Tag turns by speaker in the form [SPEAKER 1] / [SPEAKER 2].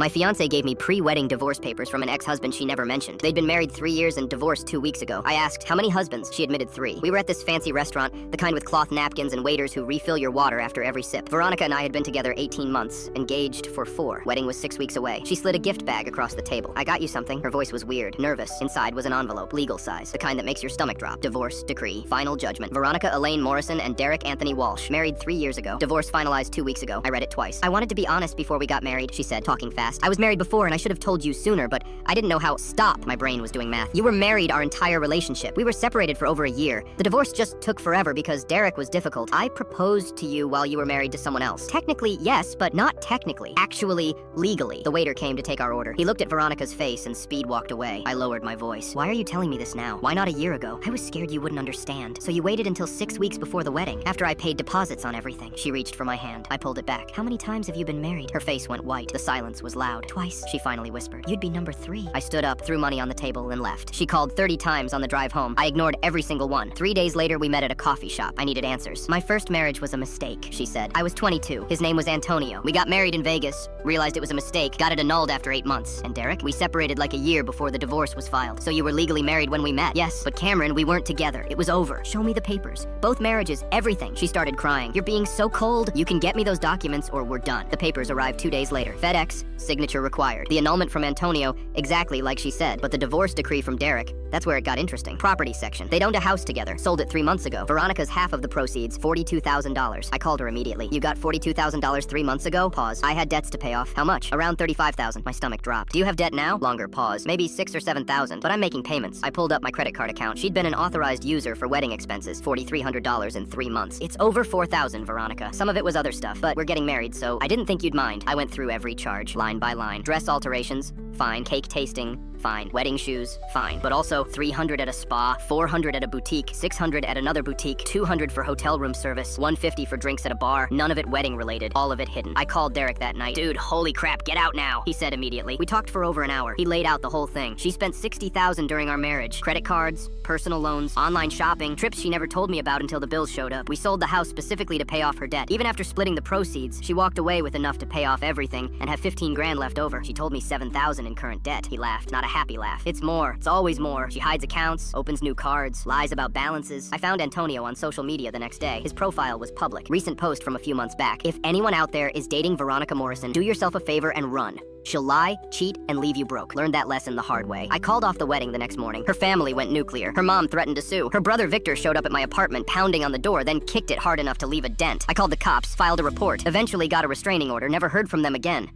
[SPEAKER 1] My fiancée gave me pre-wedding divorce papers from an ex-husband she never mentioned. They'd been married 3 years and divorced 2 weeks ago. I asked, how many husbands? She admitted 3. We were at this fancy restaurant, the kind with cloth napkins and waiters who refill your water after every sip. Veronica and I had been together 18 months, engaged for 4. Wedding was 6 weeks away. She slid a gift bag across the table. I got you something. Her voice was weird, nervous. Inside was an envelope, legal size, the kind that makes your stomach drop. Divorce, decree, final judgment. Veronica, Elaine, Morrison, and Derek Anthony Walsh. Married 3 years ago. Divorce finalized 2 weeks ago. I read it twice. I wanted to be honest before we got married, she said, talking fast. I was married before and I should have told you sooner, but I didn't know how. Stop. My brain was doing math. You were married our entire relationship. We were separated for over a year. The divorce just took forever because Derek was difficult. I proposed to you while you were married to someone else. Technically, yes, but not technically. Actually, legally. The waiter came to take our order. He looked at Veronica's face and speed walked away. I lowered my voice. Why are you telling me this now? Why not a year ago? I was scared you wouldn't understand. So you waited until 6 weeks before the wedding, after I paid deposits on everything. She reached for my hand. I pulled it back. How many times have you been married? Her face went white. The silence was loud. Twice, she finally whispered. You'd be number 3. I stood up, threw money on the table, and left. She called 30 times on the drive home. I ignored every single one. 3 days later, we met at a coffee shop. I needed answers. My first marriage was a mistake, she said. I was 22. His name was Antonio. We got married in Vegas, realized it was a mistake, got it annulled after 8 months. And Derek? We separated like a year before the divorce was filed. So you were legally married when we met? Yes, but Cameron, we weren't together. It was over. Show me the papers. Both marriages, everything. She started crying. You're being so cold. You can get me those documents or we're done. The papers arrived 2 days later. FedEx, signature required. The annulment from Antonio, exactly like she said. But the divorce decree from Derek, that's where it got interesting. Property section. They'd owned a house together. Sold it 3 months ago. Veronica's half of the proceeds, $42,000. I called her immediately. You got $42,000 3 months ago? Pause. I had debts to pay off. How much? Around $35,000. My stomach dropped. Do you have debt now? Longer pause. Maybe 6 or 7,000, but I'm making payments. I pulled up my credit card account. She'd been an authorized user for wedding expenses, $4,300 in 3 months. It's over 4,000, Veronica. Some of it was other stuff, but we're getting married, so I didn't think you'd mind. I went through every charge, line by line. Dress alterations, fine. Cake tasting, fine. Wedding shoes, fine. But also $300 at a spa, $400 at a boutique, $600 at another boutique, $200 for hotel room service, $150 for drinks at a bar, none of it wedding related, all of it hidden. I called Derek that night. Dude, holy crap, get out now, he said immediately. We talked for over an hour. He laid out the whole thing. She spent $60,000 during our marriage. Credit cards, personal loans, online shopping, trips she never told me about until the bills showed up. We sold the house specifically to pay off her debt. Even after splitting the proceeds, she walked away with enough to pay off everything and have 15 grand left over. She told me 7,000 in current debt. He laughed, not a happy laugh. It's more. It's always more. She hides accounts, opens new cards, lies about balances. I found Antonio on social media the next day. His profile was public. Recent post from a few months back. If anyone out there is dating Veronica Morrison, do yourself a favor and run. She'll lie, cheat, and leave you broke. Learned that lesson the hard way. I called off the wedding the next morning. Her family went nuclear. Her mom threatened to sue. Her brother Victor showed up at my apartment, pounding on the door, then kicked it hard enough to leave a dent. I called the cops, filed a report, eventually got a restraining order, never heard from them again.